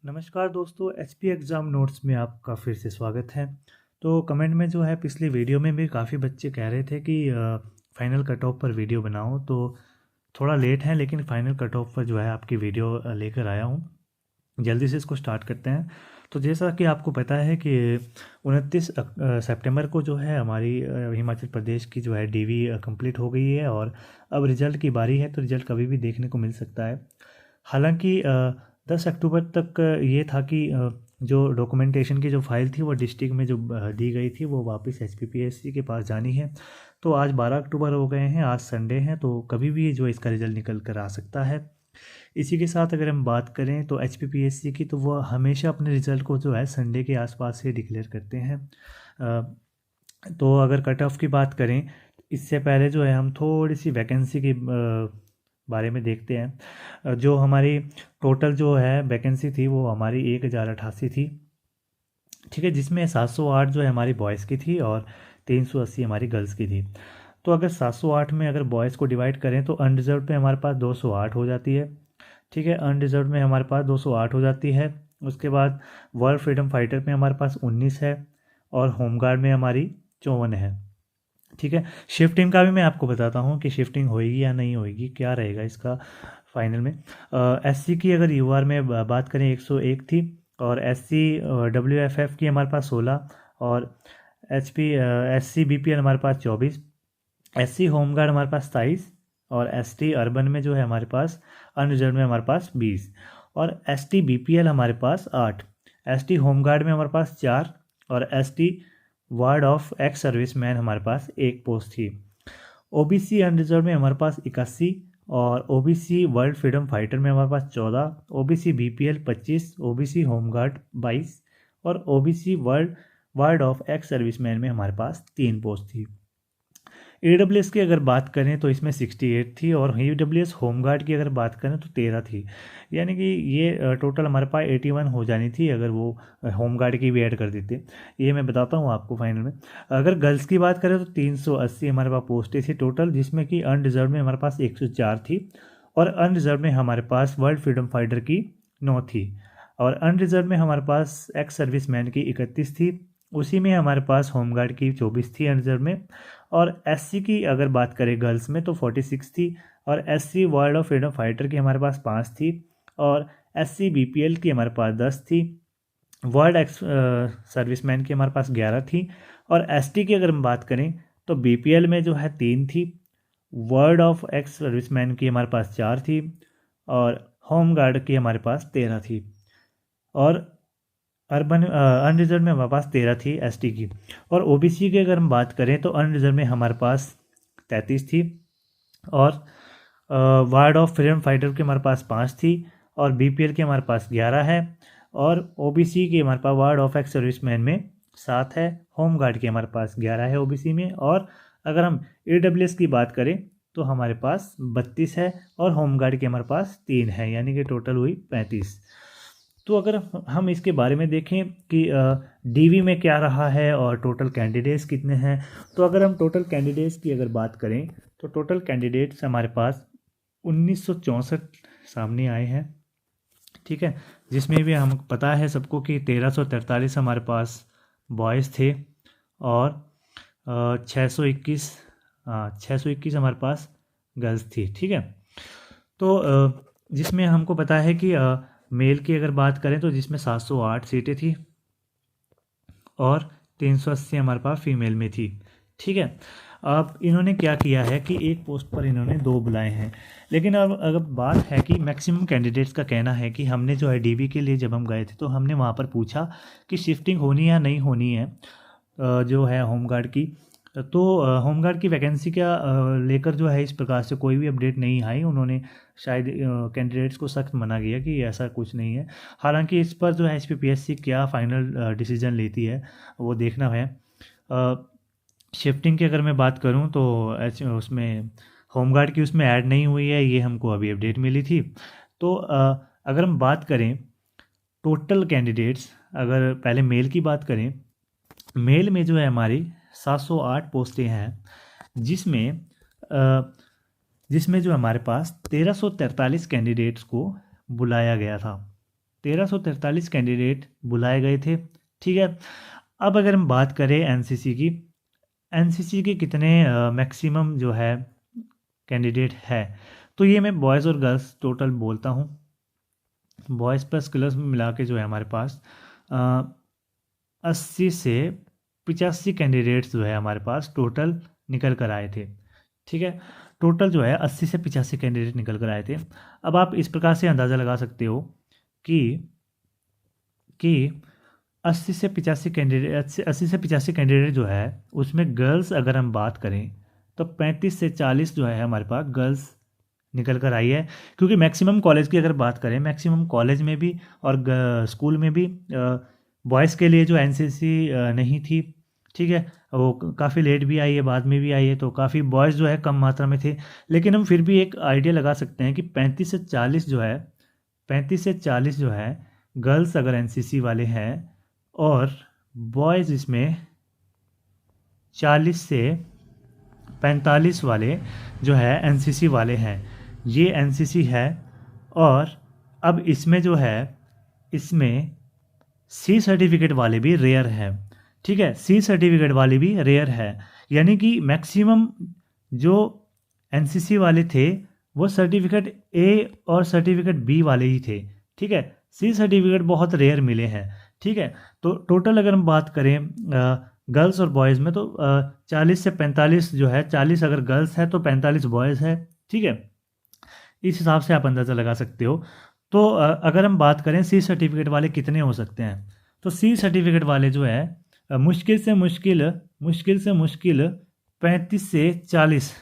नमस्कार दोस्तों, HP exam notes में आपका फिर से स्वागत है। तो कमेंट में जो है पिछली वीडियो में भी काफ़ी बच्चे कह रहे थे कि फाइनल कट ऑफ पर वीडियो बनाओ, तो थोड़ा लेट है लेकिन फाइनल कट ऑफ पर जो है आपकी वीडियो लेकर आया हूँ। जल्दी से इसको स्टार्ट करते हैं। तो जैसा कि आपको पता है कि 29 सितंबर को जो है हमारी हिमाचल प्रदेश की जो है डीवी कंप्लीट हो गई है और अब रिज़ल्ट की बारी है, तो रिज़ल्ट कभी भी देखने को मिल सकता है। हालांकि 10 अक्टूबर तक ये था कि जो डॉक्यूमेंटेशन की जो फाइल थी वो डिस्ट्रिक्ट में जो दी गई थी वो वापस एचपीपीएससी के पास जानी है। तो आज 12 अक्टूबर हो गए हैं, आज संडे है, तो कभी भी जो इसका रिज़ल्ट निकल कर आ सकता है। इसी के साथ अगर हम बात करें तो एचपीपीएससी की, तो वह हमेशा अपने रिज़ल्ट को जो है संडे के आसपास से डिक्लेयर करते हैं। तो अगर कट ऑफ की बात करें, इससे पहले जो है हम थोड़ी सी वैकेंसी की बारे में देखते हैं। जो हमारी टोटल जो है वैकेंसी थी वो हमारी 1088 थी, ठीक है, जिसमें 708 जो है हमारी बॉयज़ की थी और 380 हमारी गर्ल्स की थी। तो अगर 708 में अगर बॉयज़ को डिवाइड करें तो अनरिजर्व में हमारे पास 208 हो जाती है, ठीक है, अनरिजर्व में हमारे पास 208 हो जाती है। उसके बाद वर्ल्ड फ्रीडम फाइटर में हमारे पास 19 है और होमगार्ड में हमारी 54 है, ठीक है। शिफ्टिंग का भी मैं आपको बताता हूँ कि शिफ्टिंग होएगी या नहीं होएगी, क्या रहेगा इसका फाइनल में। एससी की अगर यूआर में बात करें 101 थी और एससी डब्ल्यूएफएफ की हमारे पास 16 और एचपी एससी बीपीएल हमारे पास 24, एससी होमगार्ड हमारे पास 27 और एसटी अर्बन में जो है हमारे पास अनरिजर्व में हमारे पास 20 और एसटी बीपीएल हमारे पास 8, एसटी होमगार्ड में हमारे पास 4 और ST ward of ex service man हमारे पास 1 पोस्ट थी। ओबीसी अनरिजर्व में हमारे पास 81 और ओबीसी वर्ल्ड फ्रीडम फाइटर में हमारे पास 14, ओबीसी बीपीएल 25, ओबीसी होमगार्ड 22 और OBC ward of ex serviceman में हमारे पास 3 पोस्ट थी। ईडब्ल्यूएस की अगर बात करें तो इसमें 68 थी और ईडब्ल्यूएस होमगार्ड की अगर बात करें तो 13 थी, यानी कि ये टोटल हमारे पास 81 हो जानी थी अगर वो होमगार्ड की भी ऐड कर देते। ये मैं बताता हूँ आपको फाइनल में। अगर गर्ल्स की बात करें तो 380 हमारे पास पोस्टें थी टोटल, जिसमें कि अनरिजर्व में हमारे पास 104 थी और अनरिजर्व में हमारे पास वर्ल्ड फ्रीडम फाइटर की 9 थी और अनरिजर्व में हमारे पास एक्स सर्विस मैन की 31 थी। उसी में हमारे पास होमगार्ड की 24 थी अनरिजर्व में और एससी की अगर बात करें गर्ल्स में तो 46 थी और SC world of freedom fighter की हमारे पास 5 थी और एससी बीपीएल की हमारे पास 10 थी, वर्ल्ड एक्स सर्विसमैन की हमारे पास 11 थी और एसटी की अगर हम बात करें तो बीपीएल में जो है 3 थी, वर्ल्ड ऑफ एक्स सर्विसमैन की हमारे पास 4 थी और होम गार्ड की हमारे पास 13 थी और अर्बन अनरिजर्व में हमारे पास 13 थी एसटी की। और ओबीसी की अगर हम बात करें तो अनरिजर्व में हमारे पास 33 थी और वार्ड ऑफ फ्रीडम फाइटर की हमारे पास 5 थी और बीपीएल की हमारे पास 11 है और ओबीसी की हमारे पास वार्ड ऑफ एक्स सर्विसमैन में 7 है, होम गार्ड की हमारे पास 11 है ओबीसी में। और अगर हम ईडब्ल्यूएस की बात करें तो हमारे पास 32 है और होम गार्ड की हमारे पास 3 है, यानी कि टोटल हुई 35। तो अगर हम इसके बारे में देखें कि डीवी में क्या रहा है और टोटल कैंडिडेट्स कितने हैं, तो अगर हम टोटल कैंडिडेट्स की अगर बात करें तो टोटल कैंडिडेट्स हमारे पास 1964 सामने आए हैं, ठीक है, जिसमें भी हम पता है सबको कि 1343 हमारे पास बॉयज़ थे और 621 हमारे पास गर्ल्स थी, ठीक है। तो जिसमें हमको पता है कि मेल की अगर बात करें तो जिसमें 708 सीटें थी और 380 हमारे पास फीमेल में थी, ठीक है। अब इन्होंने क्या किया है कि एक पोस्ट पर इन्होंने 2 बुलाए हैं, लेकिन अब अगर बात है कि मैक्सिमम कैंडिडेट्स का कहना है कि हमने जो है डीवी के लिए जब हम गए थे तो हमने वहाँ पर पूछा कि शिफ्टिंग होनी या नहीं होनी है जो है होमगार्ड की। तो होमगार्ड की वैकेंसी का लेकर जो है इस प्रकार से कोई भी अपडेट नहीं आई, उन्होंने शायद कैंडिडेट्स को सख्त मना किया कि ऐसा कुछ नहीं है। हालांकि इस पर जो है एचपीपीएससी क्या फाइनल डिसीजन लेती है वो देखना है। शिफ्टिंग की अगर मैं बात करूं तो उसमें होमगार्ड की उसमें ऐड नहीं हुई है, ये हमको अभी अपडेट मिली थी। तो अगर हम बात करें टोटल कैंडिडेट्स, अगर पहले मेल की बात करें, मेल में जो है हमारी 708 पोस्टें हैं, जिसमें जिसमें जो हमारे पास 1343 कैंडिडेट्स को बुलाया गया था, 1343 कैंडिडेट बुलाए गए थे। ठीक है, अब अगर हम बात करें एनसीसी के कितने मैक्सिमम जो है कैंडिडेट है, तो ये मैं बॉयज़ और गर्ल्स टोटल बोलता हूँ। बॉयज़ प्लस गर्ल्स में मिला के जो है हमारे पास 80 से 85 कैंडिडेट्स जो है हमारे पास टोटल निकल कर आए थे। ठीक है, टोटल जो है 80 से 85 कैंडिडेट निकल कर आए थे। अब आप इस प्रकार से अंदाज़ा लगा सकते हो कि 80 से 85 कैंडिडेट जो है उसमें गर्ल्स अगर हम बात करें तो 35 से 40 जो है हमारे पास गर्ल्स निकल कर आई है। क्योंकि मैक्सिमम कॉलेज की अगर बात करें, मैक्सिमम कॉलेज में भी और स्कूल में भी बॉयज़ के लिए जो एनसीसी नहीं थी। ठीक है, वो काफ़ी लेट भी आई है, बाद में भी आई है, तो काफ़ी बॉयज़ जो है कम मात्रा में थे। लेकिन हम फिर भी एक आइडिया लगा सकते हैं कि 35 से 40 जो है गर्ल्स अगर एनसीसी वाले हैं और बॉयज़ इसमें 40 से 45 वाले जो है एनसीसी वाले हैं, ये एनसीसी है। और अब इसमें जो है इसमें सी सर्टिफिकेट वाले भी रेयर है। ठीक है, सी सर्टिफिकेट वाले भी रेयर है, यानी कि मैक्सिमम जो एनसीसी वाले थे वो सर्टिफिकेट ए और सर्टिफिकेट बी वाले ही थे। ठीक है, सी सर्टिफिकेट बहुत रेयर मिले हैं। ठीक है, तो टोटल अगर हम बात करें गर्ल्स और बॉयज़ में, तो 40 से 45 जो है, 40 अगर गर्ल्स है तो 45 बॉयज़ है। ठीक है, इस हिसाब से आप अंदाज़ा लगा सकते हो। तो अगर हम बात करें सी सर्टिफिकेट वाले कितने हो सकते हैं, तो सी सर्टिफिकेट वाले जो है मुश्किल से मुश्किल 35 से 40,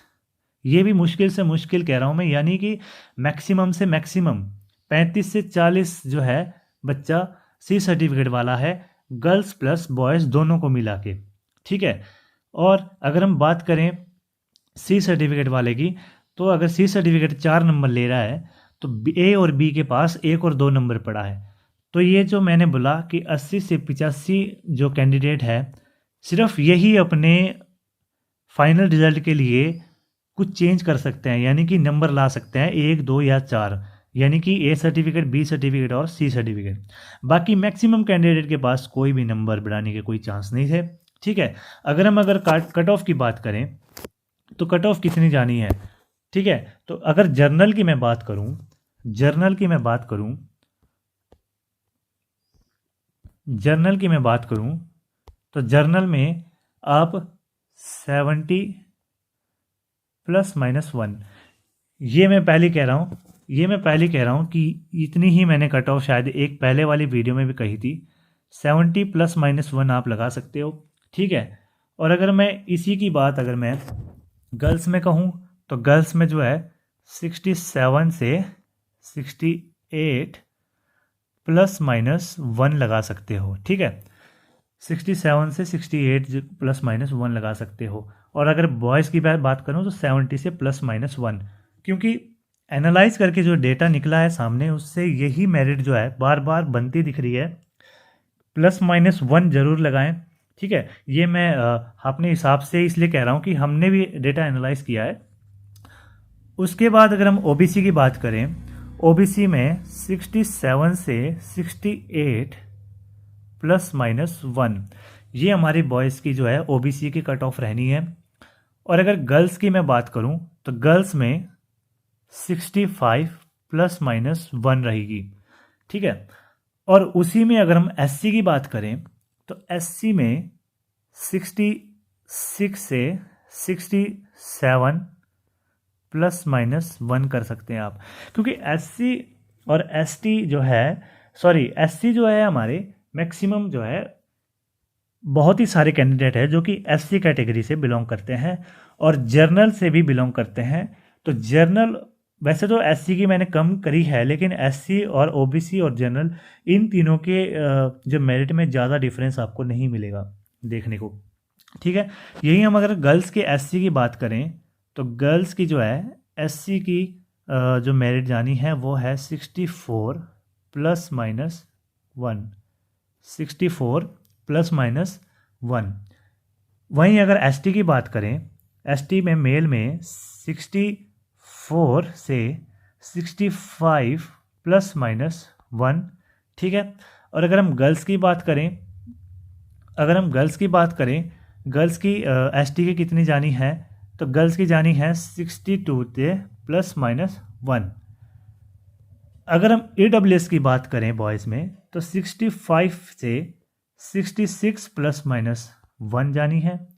ये भी मुश्किल से मुश्किल कह रहा हूँ मैं, यानी कि मैक्सिमम से मैक्सिमम 35 से 40 जो है बच्चा सी सर्टिफिकेट वाला है, गर्ल्स प्लस बॉयज़ दोनों को मिला के। ठीक है, और अगर हम बात करें सी सर्टिफिकेट वाले की, तो अगर सी सर्टिफिकेट 4 नंबर ले रहा है तो ए और बी के पास 1 और 2 नंबर पड़ा है। तो ये जो मैंने बोला कि 80 से 85 जो कैंडिडेट है, सिर्फ यही अपने फाइनल रिजल्ट के लिए कुछ चेंज कर सकते हैं, यानी कि नंबर ला सकते हैं 1, 2 या 4, यानी कि ए सर्टिफिकेट, बी सर्टिफिकेट और सी सर्टिफिकेट। बाकी मैक्सिमम कैंडिडेट के पास कोई भी नंबर बढ़ाने के कोई चांस नहीं थे। ठीक है, अगर कट ऑफ की बात करें तो कट ऑफ कितनी जानी है। ठीक है, तो अगर जर्नल की मैं बात करूं तो जर्नल में आप 70 ±1, ये मैं पहले कह रहा हूँ कि इतनी ही मैंने कट ऑफ शायद एक पहले वाली वीडियो में भी कही थी, 70 ±1 आप लगा सकते हो। ठीक है, और अगर मैं इसी की बात अगर मैं गर्ल्स में कहूँ तो गर्ल्स में जो है 67 से 68 ±1 लगा सकते हो। ठीक है, 67 से 68 ±1 लगा सकते हो। और अगर बॉयज़ की बात करूँ तो 70 से ±1, क्योंकि एनालाइज करके जो डेटा निकला है सामने, उससे यही मेरिट जो है बार बार बनती दिख रही है। ±1 जरूर लगाएं। ठीक है, ये मैं अपने हिसाब से इसलिए कह रहा हूँ कि हमने भी डेटा एनालाइज किया है। उसके बाद अगर हम ओबीसी की बात करें, ओबीसी में 67 से 68 ±1, ये हमारी बॉयज़ की जो है ओबीसी की कट ऑफ रहनी है। और अगर गर्ल्स की मैं बात करूं तो गर्ल्स में 65 ±1 रहेगी। ठीक है, और उसी में अगर हम एससी की बात करें तो एससी में 66 से 67 ±1 कर सकते हैं आप, क्योंकि एससी और एसटी जो है, एससी जो है हमारे मैक्सिमम जो है बहुत ही सारे कैंडिडेट हैं जो कि एससी कैटेगरी से बिलोंग करते हैं और जर्नल से भी बिलोंग करते हैं। तो जर्नल वैसे तो एससी की मैंने कम करी है, लेकिन एससी और ओबीसी और जनरल, इन तीनों के जो मेरिट में ज़्यादा डिफरेंस आपको नहीं मिलेगा देखने को। ठीक है, यही हम अगर गर्ल्स के एससी की बात करें तो गर्ल्स की जो है एससी की जो मेरिट जानी है वो है 64 ±1, 64 ±1। वहीं अगर एसटी की बात करें, एसटी में मेल में 64 से 65 ±1, ठीक है। और अगर हम गर्ल्स की बात करें, गर्ल्स की एस टी की कितनी जानी है, तो गर्ल्स की जानी है 62 से ±1। अगर हम AWS की बात करें बॉयज़ में, तो 65 से 66 ±1 जानी है।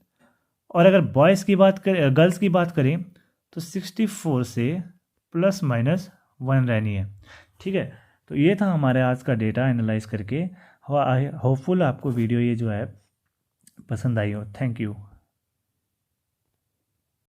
और अगर बॉयज़ की बात करें, गर्ल्स की बात करें, तो 64 से ±1 रहनी है। ठीक है। तो ये था हमारे आज का डेटा एनालाइज करके। होपफुल आपको वीडियो ये जो है पसंद आई हो। Thank you.